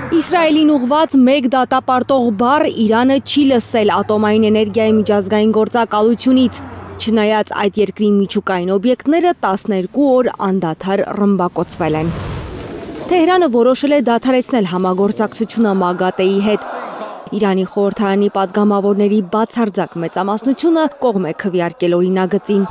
Իսրայելին ուղված մեկ դատապարտող բառ Իրանը չի լսել ատոմային էներգիայի միջազգային գործակալությունից, չնայած այդ երկրի միջուկային օբյեկտները 12 օր անդադար ռմբակոծվել են։ Թեհրանը որոշել է դադարեցնել համագործակցությունը ՄԱԳԱՏԵ-ի հետ։ Իրանի խորհրդարանի պատգամավորների բացարձակ մեծամասնությունը կողմ է քվեարկել օրինագծին։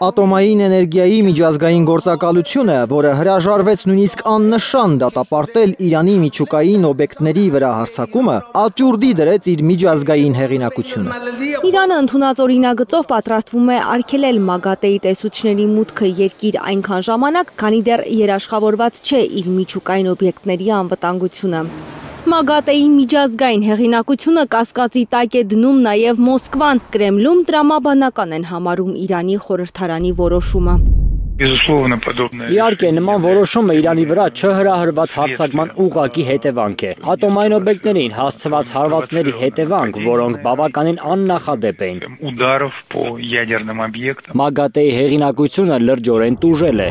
Ատոմային էներգիայի միջազգային գործակալությունը, որը հրաժարվեց նույնիսկ աննշան դատապարտել Իրանի միջուկային օբյեկտների վրա հարձակումը, աճուրդի դրեց իր միջազգային հեղինակությունը։ Իրանը ընդունած օրինագծով պատրաստվում է արգելել ՄԱԳԱՏԵ-ի տեսուչների մուտքը երկիր այնքան ժամանակ, քանի դեռ երաշխավորված չէ իր միջուկային օբյեկտների անվտանգությունը։ ՄԱԳԱՏԵ-ի միջազգային հեղինակությունը կասկածի տակ է դնում նաև Մոսկվան։ Կրեմլում տրամաբանական են համարում Իրանի խորհրդարանի որոշումը։ Իհարկե, նման որոշումը Իրանի վրա չհրահրված հարձակման ուղղակի հետևանք է։ Ատոմային օբյեկտներին հասցված հարվածների հետևանք, որոնք բավականին աննախադեպ էին։ ՄԱԳԱՏԵ-ի հեղինակությունը լրջորեն տուժել է։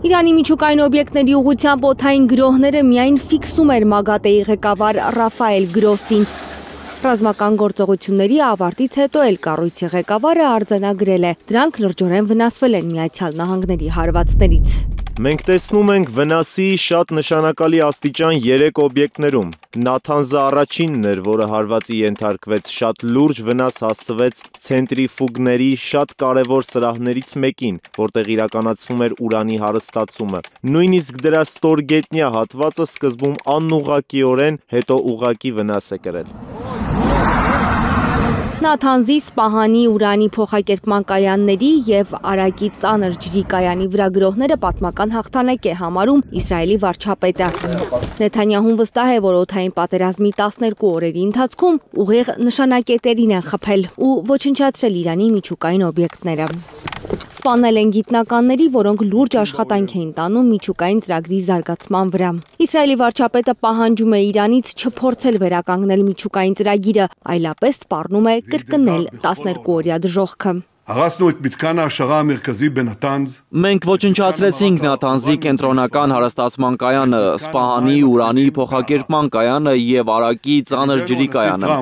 Իրանի միջուկային օբյեկտների ուղղությամբ օդային գրոհները միայն ֆիքսում էր ՄԱԳԱՏԵ-ի ղեկավար Ռաֆայել Գրոսին։ Ռազմական գործողությունների ավարտից հետո էլ կառույցի ղեկավարը արձանագրել է, դրանք լրջորեն վնասվել են Միացյալ Նահանգների հարվածներից։ Մենք տեսնում ենք վնասի շատ նշանակալի աստիճան 3 օբյեկտներում։ Նաթանզը առաջինն էր, որը հարվածի ենթարկվեց, շատ լուրջ վնաս հասցվեց ցենտրիֆուգների շատ կարևոր սրահներից մեկին, որտեղ իրականացվում էր ուրանի հարստացումը։ Նույնիսկ դրա ստորգետնյա հատվածը սկզբում անուղղակիորեն, հետո ուղղակի վնաս է կրել։ Նաթանզի, Սպահանի ուրանի փոխակերպման կայանների և Արագի ծանր ջրի կայանի վրա գրոհները պատմական հաղթանակ է համարում Իսրայելի վարչապետը։ Նեթանյահուն վստահ է, որ օդային պատերազմի 12 օրերի ընթացքում ուղիղ նշանակետերին են խփել ու ոչնչացրել Իրանի միջուկային օբյեկտները։ Սպանել են գիտնականների, որոնք լուրջ աշխատանք էին տանում միջուկային ծրագրի զարգացման վրա։ Իսրայելի վարչապետը պահանջում է Իրանից չփորձել վերականգնել միջուկային ծրագիրը, այլապես սպառնում է կրկնել 12-օրյա դժոխքը։ Մենք ոչնչացրեցինք Նաթանզի կենտրոնական հարստացման կայանը, Սպահանի ուրանի փոխակերպման կայանը և Արագի ծանր ջրի կայանը։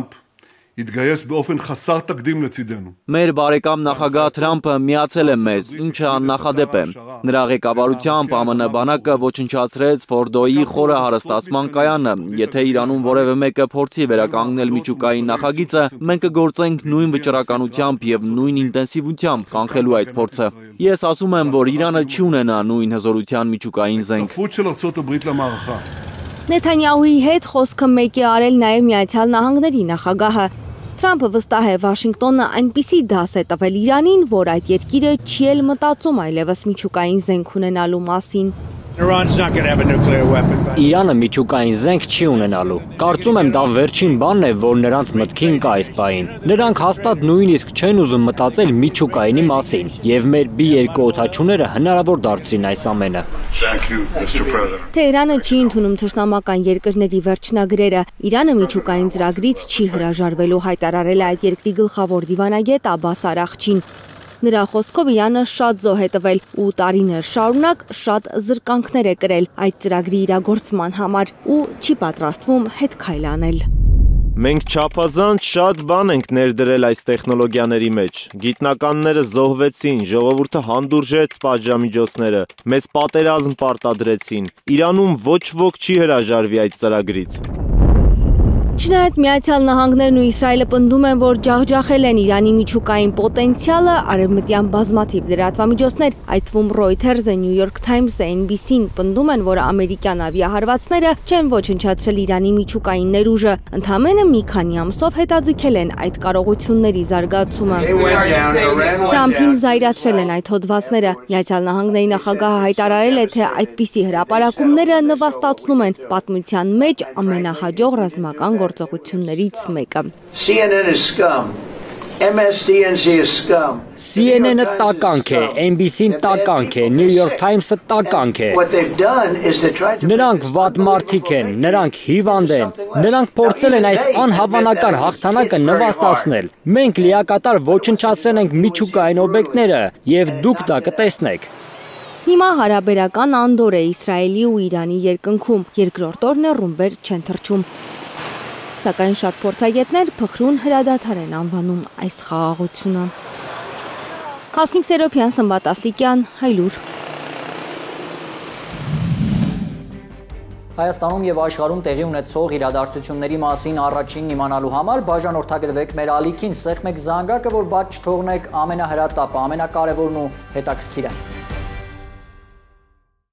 Մեր բարեկամ նախագահ Թրամփը միացել է մեզ, ինչը աննախադեպ է։ Նրա ղեկավարությամբ ԱՄՆ բանակը ոչնչացրեց Ֆորդոյի խորը հարստացման կայանը։ Եթե Իրանում որևէ մեկը փորձի վերականգնել միջուկային նախագիծը, մենք կգործենք նույն վճռականությամբ և նույն ինտենսիվությամբ կանխելու այդ փորձը։ Ես ասում եմ, որ Իրանը չի ունենա նույն հզորության միջուկային զենք։ Նեթանյահուի հետ խոսքը մեկ է արել նաև Միացյալ Նահանգների նախագահը։ Թրամփը վստահ է, Վաշինգտոնը այնպիսի դաս է տվել Իրանին, որ այդ երկիրը չի էլ մտածում այլևս միջուկային զենք ունենալու մասին։ Իրանը միջուկային զենք չի ունենալու։ Կարծում եմ դա վերջին բանն է, որ նրանց մտքին կա այս պահին։ Նրանք հաստատ նույնիսկ չեն ուզում մտածել միջուկայինի մասին, և մեր B2 օդաչուները հնարավոր դարձրին այս ամենը։ Թեհրանը չի ընդունում թշնամական երկրների վերջնագրերը։ Իրանը միջուկային ծրագրից չի հրաժարվելու, հայտարարել է այդ երկրի գլխավոր դիվանագետ Աբբաս Արաղչին։ Նրա խոսքով Իրանը շատ զոհ է տվել ու տարիներ շարունակ շատ զրկանքներ է կրել այդ ծրագրի իրագործման համար ու չի պատրաստվում հետ քայլ անել։ Մենք չափազանց շատ բան ենք ներդրել այս տեխնոլոգիաների մեջ։ Գիտնականները զոհվեցին, ժողովուրդը հանդուրժեց պատժամիջոցները, մեզ պատերազմ պարտադրեցին։ Իրանում ոչ ոք չի հրաժարվի այդ ծրագրից։ Չնայած Միացյալ Նահանգներն ու Իսրայելը պնդում են, որ ջախջախել են Իրանի միջուկային պոտենցիալը, արևմտյան բազմաթիվ լրատվամիջոցներ, այդ թվում Reuters-ը, New York Times-ը, NBC-ն պնդում են, որ ամերիկյան ավիահարվածները չեն ոչնչացրել Իրանի միջուկային ներուժը, ընդամենը մի քանի ամսով հետաձգել են այդ կարողությունների զարգացումը։ Թրամփին զայրացրել են այդ հոդվածները։ Միացյալ Նահանգների նախագահը հայտարարել է, թե այդպիսի հրապարակումները նվաստացնում են պատմության մեջ ամենահաջող ռազմական գործողություններից մեկը։ CNN-ը տականք է, NBC-ն տականք է, New York Times-ը տականք է։ Նրանք վատ մարդիկ են, նրանք հիվանդ են, նրանք փորձել են այս անհավանական հաղթանակը նվաստացնել։ Մենք լիակատար ոչնչացրել ենք միջուկային օբյեկտները, և դուք դա կտեսնեք։ Հիմա հարաբերական անդոր է Իսրայելի ու Իրանի երկնքում, երկրորդ օրն է ռումբեր չեն թռչում։ Սակայն շատ փորձագետներ փխրուն հրադադար են անվանում այս խաղաղությունը։ Հասմիկ Սերոբյան, Սմբատ Ասլիկյան, Հայլուր։ Հայաստանում եւ աշխարհում տեղի ունեցող իրադարձությունների մասին առաջինն իմանալու համար բաժանորդագրվեք մեր ալիքին, սեղմեք զանգակը, որ բաց չթողնեք ամենահրատապը, ամենակարևորն ու հետաքրքիրը։